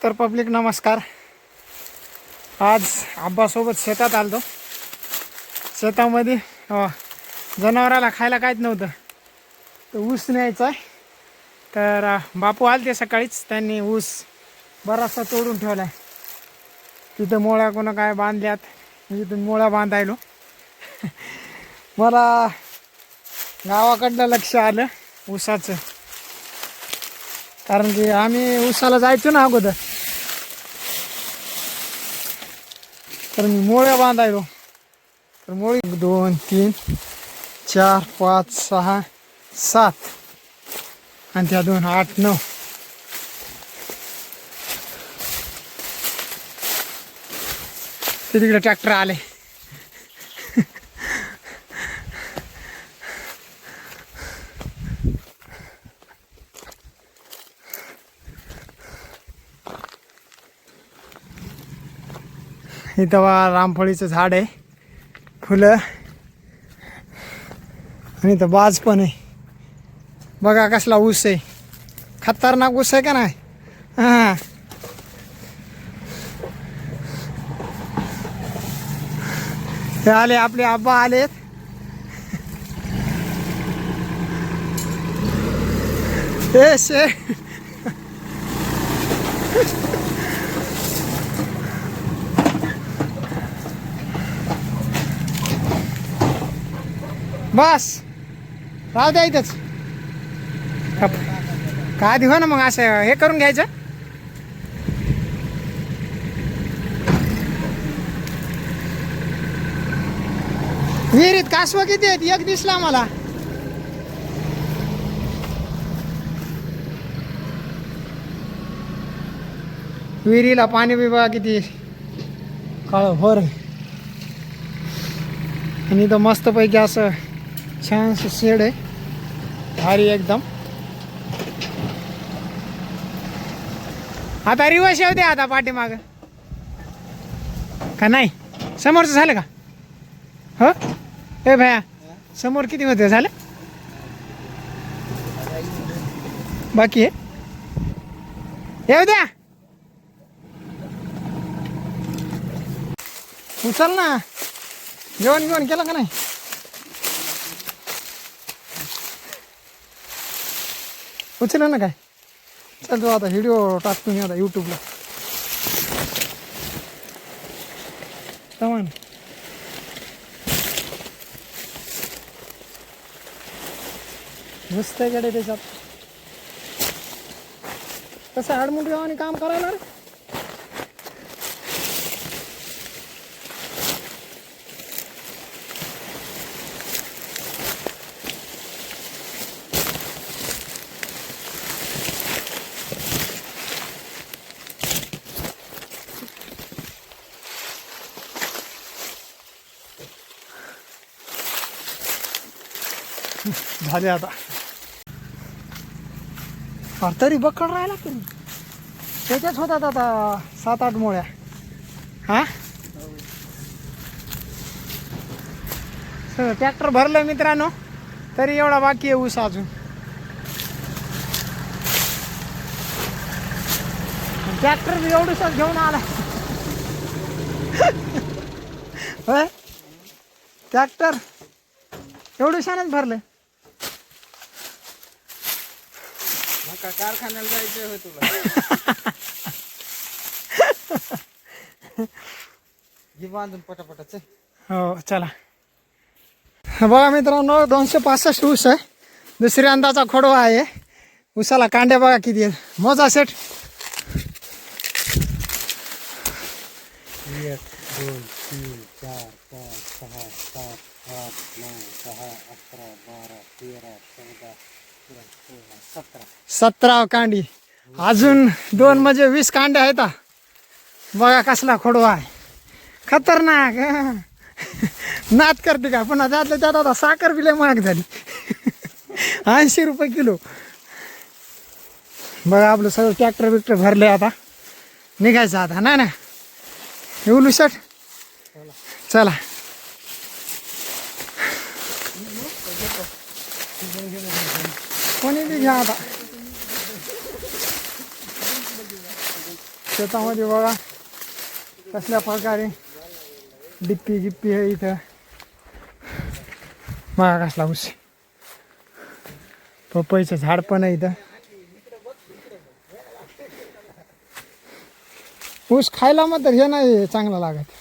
तर पब्लिक नमस्कार. आज आब्बासोबत शेतात आलतो. शेतामध्ये जनावराला खायला काहीच नव्हतं, तर ऊस न्यायचा आहे. तर बापू आलते सकाळीच, त्यांनी ऊस बराचसा तोडून ठेवला आहे. तिथं मोळ्या कोणा काय बांधल्यात, तिथून मोळ्या बांधायलो. मला गावाकडलं लक्ष आलं ऊसाचं, कारण की आम्ही ऊसाला जायचो ना अगोदर, तर मी मोळ्या बांधायलो. तर मोळी 2 3 4 5 6 7 आणि त्या 2 8 9. ते तिकडे ट्रॅक्टर आले. इथं रामफळीचं झाड आहे, फुलं, आणि इथं बाज पण आहे. बघा कसला ऊस आहे, खतरनाक ऊस आहे का नाही. हां, हे आले आपले आब्बा आलेत. हे शे बस राहू द्या इथंच. का आधी हो ना, मग असं हे करून घ्यायचं. विहिरीत कासवा किती आहेत, एक दिसला मला. विहिरीला पाणी बिबा किती काळ भर. आणि इथं मस्तपैकी असं छान शेड आहे, भारी एकदम. आता रिवर्स येऊ दे, आता पाठीमाग का नाही. समोरचं झालं का हो ए भया, समोर किती होते झालं, बाकी आहे. येऊ द्या, उचल ना. जेवण बिवण केलं का नाही. उचल ना काय. चल तू आता व्हिडिओ टाकतो मी आता यूट्यूबला. तमान नुसतं कडे त्याच्यात कसं आडमुठ गावाने काम करायला रे. झाले आता. तरी बकड राहिला तरी त्याच्याच होतात आता 7-8 मोळ्या. हा ट्रॅक्टर भरलं मित्रांनो, तरी एवढा बाकी आहे ऊस अजून. ट्रॅक्टर बी एवढंच घेऊन आला. ट्रॅक्टर एवढं भरलं. कारखान्याला जायचं तुला. घे बांधून पटापटाच. हो चला. बघा मित्रांनो, 265 ऊस आहे. दुसऱ्या अंदाचा खोडवा आहे. ऊसाला कांड्या बघा किती आहेत, मोजा सेट. 1 2 3 4 5 6 7 8 9 10 11 12 13 14 17 कांडी. अजून 2 म्हणजे 20 कांड्या आहेत. बघा कसला खोडवा आहे, खतरनाक. नाद करते का पुन्हा. त्यातल्या त्यात आता साखर बी लय महाग झाली. 80 रुपये किलो. बघा आपलं सगळं ट्रॅक्टर बिक्टर भरले. आता निघायचं आता नाही ना. येऊ शट चला. कोणी बी घ्या आता. शेतामध्ये बघा कसल्या प्रकारे डिप्पी गिप्पी आहे इथं. बघा कसला ऊस. पपईचं झाड पण आहे इथं. ऊस खायला मात्र हे नाही चांगला लागत.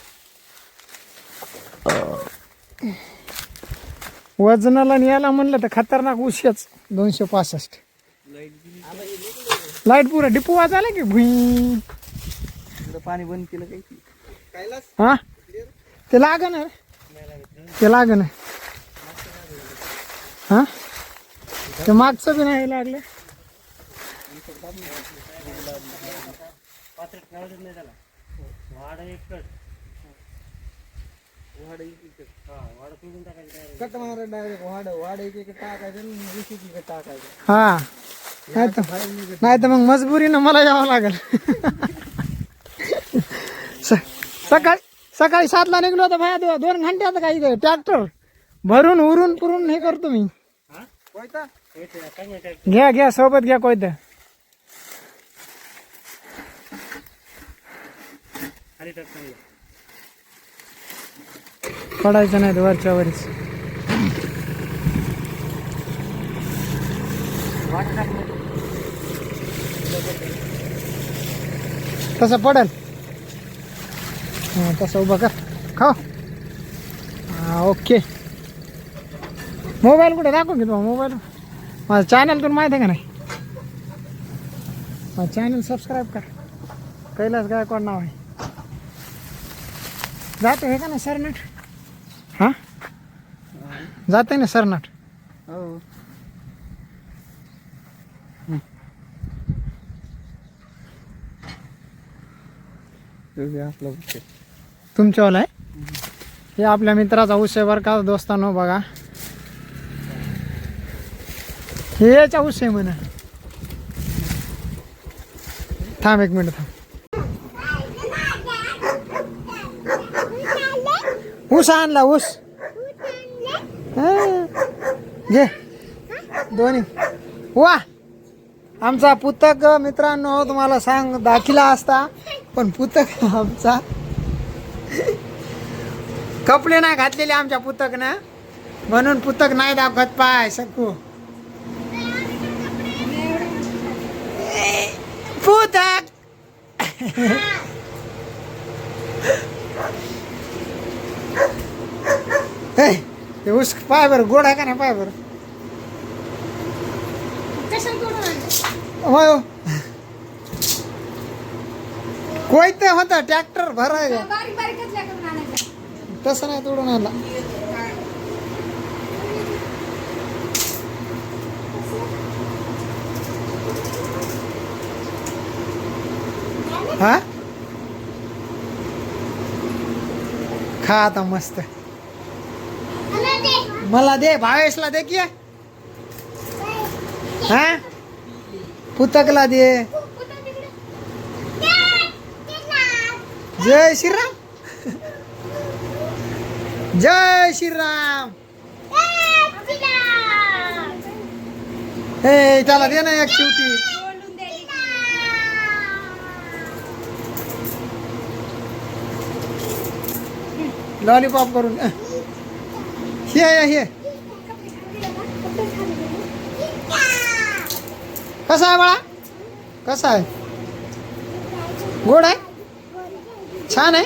वजनाला न्यायला म्हणलं तर खतरनाक ऊस याच 265. लाईट पुरा डिपू वाजायला की भुई. पाणी बंद केलं काही. हा ते लागन ते लागन. हा ते मागचं बी नाही लागलं. कट मारा डायरेक्ट वाढ एक टाकायचं टाकायचं. हा नाही तर मग मजबुरीनं मला यावं लागेल. सकाळी 7ला निघलो होतो भाया. 2 घंट्यात काही ट्रॅक्टर भरून उरून पुरून हे करतो मी. घ्या सोबत घ्या कोयत. पडायचं नाही वरच्या वरीच. तसं पडेल. तसं उभं कर खाऊ. ओके. मोबाईल कुठे दाखवून घेतो मोबाईल. माझं चॅनल तुला माहिती आहे का नाही. माझं चॅनल सबस्क्राईब कर. कैलास गायकवाड नाव आहे. जातो हे का ना सरनाट. हां जात आहे ना सरनाट. हो तुमच्यावाला आहे. हे आपल्या मित्राचा ऊस आहे बरं का दोस्तांनो. बघा हे याचा ऊस आहे म्हणा. थांब 1 मिनिट थांब. ऊस आणला ऊस. घे दोन्ही. वा आमचा पुतक मित्रांनो तुम्हाला सांग दाखिला असता पण पुतक आमचा कपडे नाही घातलेले आमच्या पुतकनं म्हणून पुतक नाही दाखवत. पाय सकू पुतक. हे ऊस पाय बरं गोड आहे का नाही. पाय बरं होय कोयते होता ट्रॅक्टर भरायला. तसं नाही तोडून आला. हा खा आता मस्त. मला दे भावेशला दे की. हा पुतकला दे. जय श्रीराम. जय श्रीराम. हे त्याला दे ना एक शेवटी. लॉलीपॉप करून हे कसा आहे बाळा. कसा आहे. गोड आहे छान आहे.